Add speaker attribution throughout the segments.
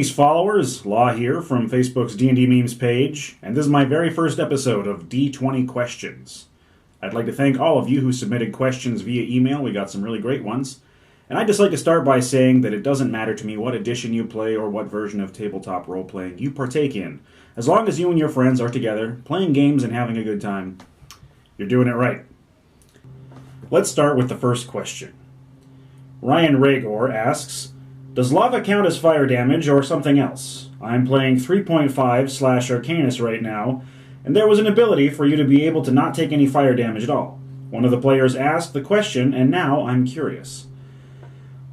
Speaker 1: Greetings, followers. Law here from Facebook's D&D Memes page, and this is my very first episode of D20 Questions. I'd like to thank all of you who submitted questions via email. We got some really great ones. And I'd just like to start by saying that it doesn't matter to me what edition you play or what version of tabletop role-playing you partake in. As long as you and your friends are together, playing games and having a good time, you're doing it right. Let's start with the first question. Ryan Ragor asks, does lava count as fire damage or something else? I'm playing 3.5/Arcanus right now, and there was an ability for you to be able to not take any fire damage at all. One of the players asked the question, and now I'm curious.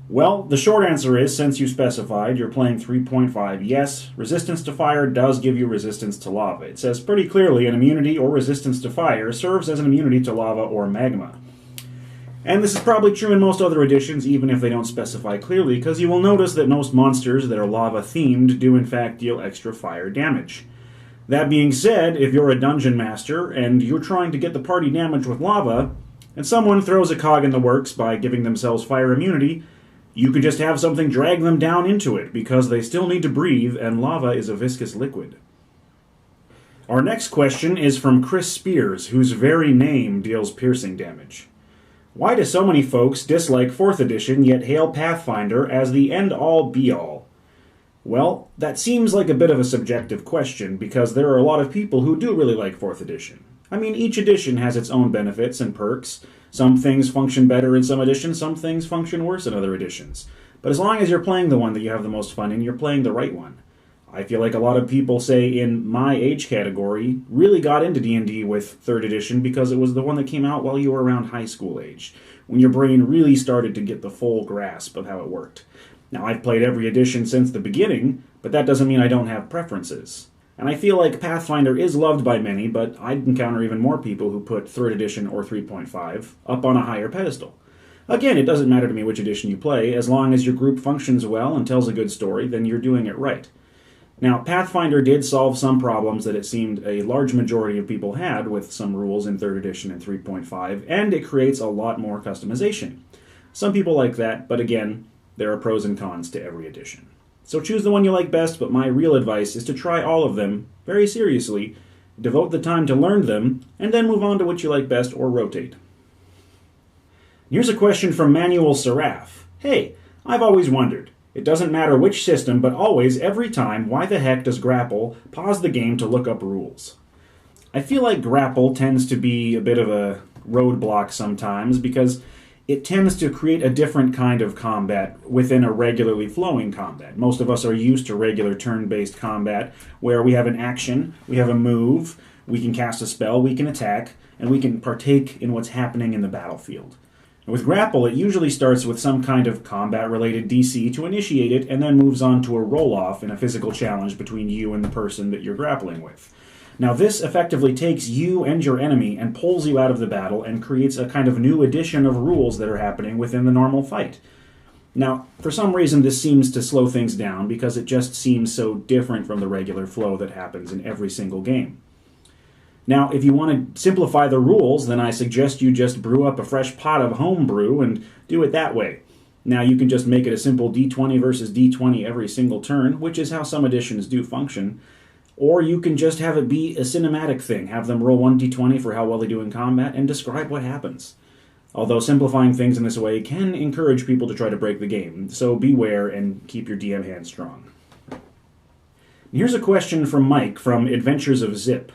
Speaker 1: Well, the short answer is, since you specified you're playing 3.5, yes, resistance to fire does give you resistance to lava. It says pretty clearly an immunity or resistance to fire serves as an immunity to lava or magma. And this is probably true in most other editions, even if they don't specify clearly, because you will notice that most monsters that are lava-themed do in fact deal extra fire damage. That being said, if you're a dungeon master and you're trying to get the party damaged with lava, and someone throws a cog in the works by giving themselves fire immunity, you could just have something drag them down into it, because they still need to breathe, and lava is a viscous liquid. Our next question is from Chris Spears, whose very name deals piercing damage. Why do so many folks dislike 4th edition yet hail Pathfinder as the end-all be-all? Well, that seems like a bit of a subjective question, because there are a lot of people who do really like 4th edition. I mean, each edition has its own benefits and perks. Some things function better in some editions, some things function worse in other editions. But as long as you're playing the one that you have the most fun in, you're playing the right one. I feel like a lot of people, say, in my age category, really got into D&D with 3rd edition because it was the one that came out while you were around high school age, when your brain really started to get the full grasp of how it worked. Now, I've played every edition since the beginning, but that doesn't mean I don't have preferences. And I feel like Pathfinder is loved by many, but I'd encounter even more people who put 3rd edition or 3.5 up on a higher pedestal. Again, it doesn't matter to me which edition you play. As long as your group functions well and tells a good story, then you're doing it right. Now, Pathfinder did solve some problems that it seemed a large majority of people had with some rules in 3rd edition and 3.5, and it creates a lot more customization. Some people like that, but again, there are pros and cons to every edition. So choose the one you like best, but my real advice is to try all of them very seriously, devote the time to learn them, and then move on to what you like best or rotate. Here's a question from Manuel Seraph. Hey, I've always wondered. It doesn't matter which system, but always, every time, why the heck does Grapple pause the game to look up rules? I feel like Grapple tends to be a bit of a roadblock sometimes because it tends to create a different kind of combat within a regularly flowing combat. Most of us are used to regular turn-based combat where we have an action, we have a move, we can cast a spell, we can attack, and we can partake in what's happening in the battlefield. With Grapple, it usually starts with some kind of combat-related DC to initiate it, and then moves on to a roll-off in a physical challenge between you and the person that you're grappling with. Now, this effectively takes you and your enemy and pulls you out of the battle and creates a kind of new addition of rules that are happening within the normal fight. Now, for some reason, this seems to slow things down because it just seems so different from the regular flow that happens in every single game. Now, if you want to simplify the rules, then I suggest you just brew up a fresh pot of home brew and do it that way. Now, you can just make it a simple D20 versus D20 every single turn, which is how some editions do function. Or you can just have it be a cinematic thing. Have them roll 1d20 for how well they do in combat and describe what happens. Although simplifying things in this way can encourage people to try to break the game, so beware and keep your DM hand strong. Here's a question from Mike from Adventures of Zip.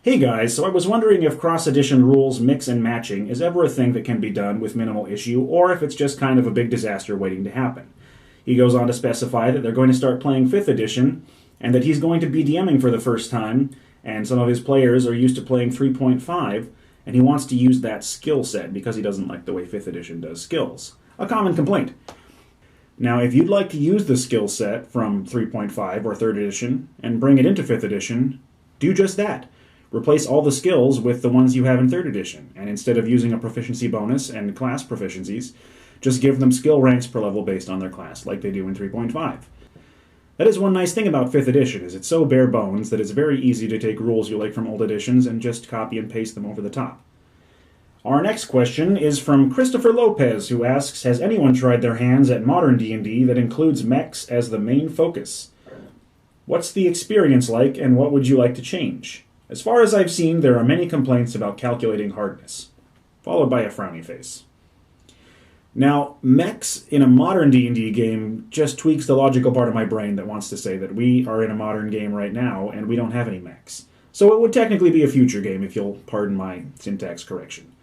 Speaker 1: Hey guys, so I was wondering if cross-edition rules mix and matching is ever a thing that can be done with minimal issue, or if it's just kind of a big disaster waiting to happen. He goes on to specify that they're going to start playing 5th edition, and that he's going to be DMing for the first time, and some of his players are used to playing 3.5, and he wants to use that skill set because he doesn't like the way 5th edition does skills. A common complaint. Now, if you'd like to use the skill set from 3.5 or 3rd edition and bring it into 5th edition, do just that. Replace all the skills with the ones you have in 3rd edition, and instead of using a proficiency bonus and class proficiencies, just give them skill ranks per level based on their class, like they do in 3.5. That is one nice thing about 5th edition, is it's so bare bones that it's very easy to take rules you like from old editions and just copy and paste them over the top. Our next question is from Christopher Lopez, who asks, has anyone tried their hands at modern D&D that includes mechs as the main focus? What's the experience like, and what would you like to change? As far as I've seen, there are many complaints about calculating hardness, followed by a frowny face. Now, mechs in a modern D&D game just tweaks the logical part of my brain that wants to say that we are in a modern game right now and we don't have any mechs. So it would technically be a future game if you'll pardon my syntax correction.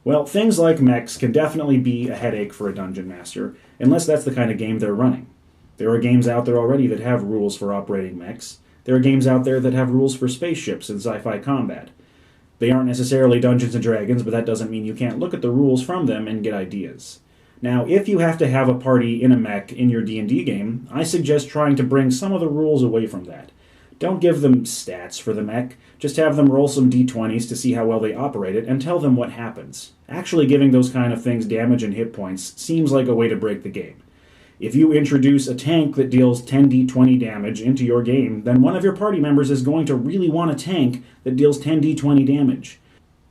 Speaker 1: Well, things like mechs can definitely be a headache for a dungeon master, unless that's the kind of game they're running. There are games out there already that have rules for operating mechs. There are games out there that have rules for spaceships and sci-fi combat. They aren't necessarily Dungeons & Dragons, but that doesn't mean you can't look at the rules from them and get ideas. Now, if you have to have a party in a mech in your D&D game, I suggest trying to bring some of the rules away from that. Don't give them stats for the mech, just have them roll some d20s to see how well they operate it, and tell them what happens. Actually giving those kind of things damage and hit points seems like a way to break the game. If you introduce a tank that deals 10d20 damage into your game, then one of your party members is going to really want a tank that deals 10d20 damage.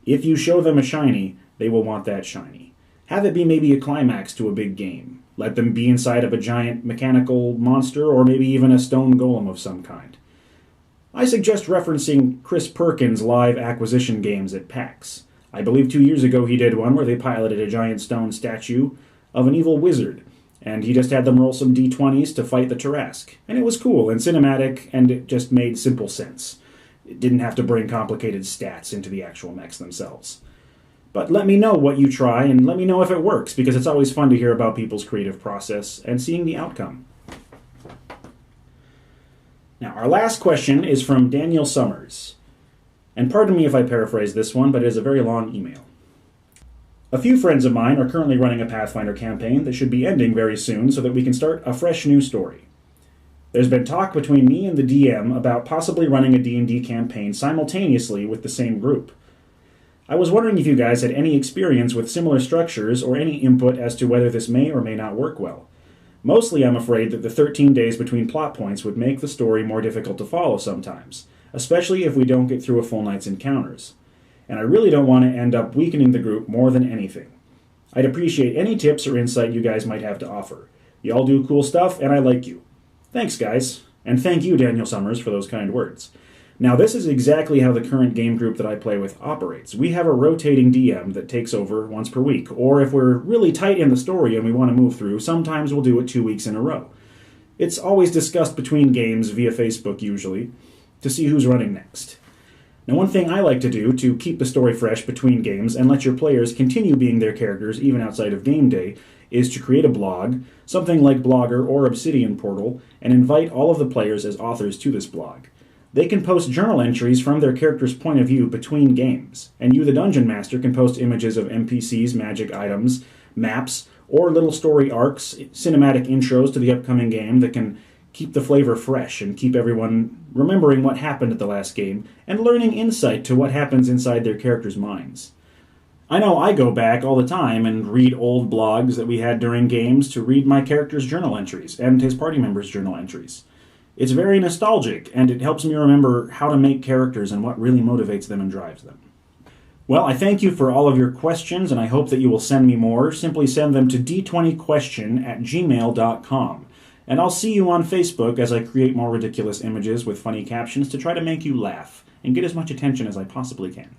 Speaker 1: If you show them a shiny, they will want that shiny. Have it be maybe a climax to a big game. Let them be inside of a giant mechanical monster, or maybe even a stone golem of some kind. I suggest referencing Chris Perkins' live acquisition games at PAX. I believe 2 years ago he did one where they piloted a giant stone statue of an evil wizard, and he just had them roll some d20s to fight the Tarrasque. And it was cool and cinematic, and it just made simple sense. It didn't have to bring complicated stats into the actual mechs themselves. But let me know what you try, and let me know if it works, because it's always fun to hear about people's creative process and seeing the outcome. Now, our last question is from Daniel Summers. And pardon me if I paraphrase this one, but it is a very long email. A few friends of mine are currently running a Pathfinder campaign that should be ending very soon so that we can start a fresh new story. There's been talk between me and the DM about possibly running a D&D campaign simultaneously with the same group. I was wondering if you guys had any experience with similar structures or any input as to whether this may or may not work well. Mostly I'm afraid that the 13 days between plot points would make the story more difficult to follow sometimes, especially if we don't get through a full night's encounters. And I really don't want to end up weakening the group more than anything. I'd appreciate any tips or insight you guys might have to offer. You all do cool stuff, and I like you. Thanks, guys. And thank you, Daniel Summers, for those kind words. Now, this is exactly how the current game group that I play with operates. We have a rotating DM that takes over once per week, or if we're really tight in the story and we want to move through, sometimes we'll do it 2 weeks in a row. It's always discussed between games via Facebook, usually, to see who's running next. Now, one thing I like to do to keep the story fresh between games and let your players continue being their characters even outside of game day is to create a blog, something like Blogger or Obsidian Portal, and invite all of the players as authors to this blog. They can post journal entries from their character's point of view between games, and you, the Dungeon Master, can post images of NPCs, magic items, maps, or little story arcs, cinematic intros to the upcoming game that can keep the flavor fresh and keep everyone remembering what happened at the last game and learning insight to what happens inside their characters' minds. I know I go back all the time and read old blogs that we had during games to read my character's journal entries and his party members' journal entries. It's very nostalgic, and it helps me remember how to make characters and what really motivates them and drives them. Well, I thank you for all of your questions, and I hope that you will send me more. Simply send them to d20question@gmail.com. And I'll see you on Facebook as I create more ridiculous images with funny captions to try to make you laugh and get as much attention as I possibly can.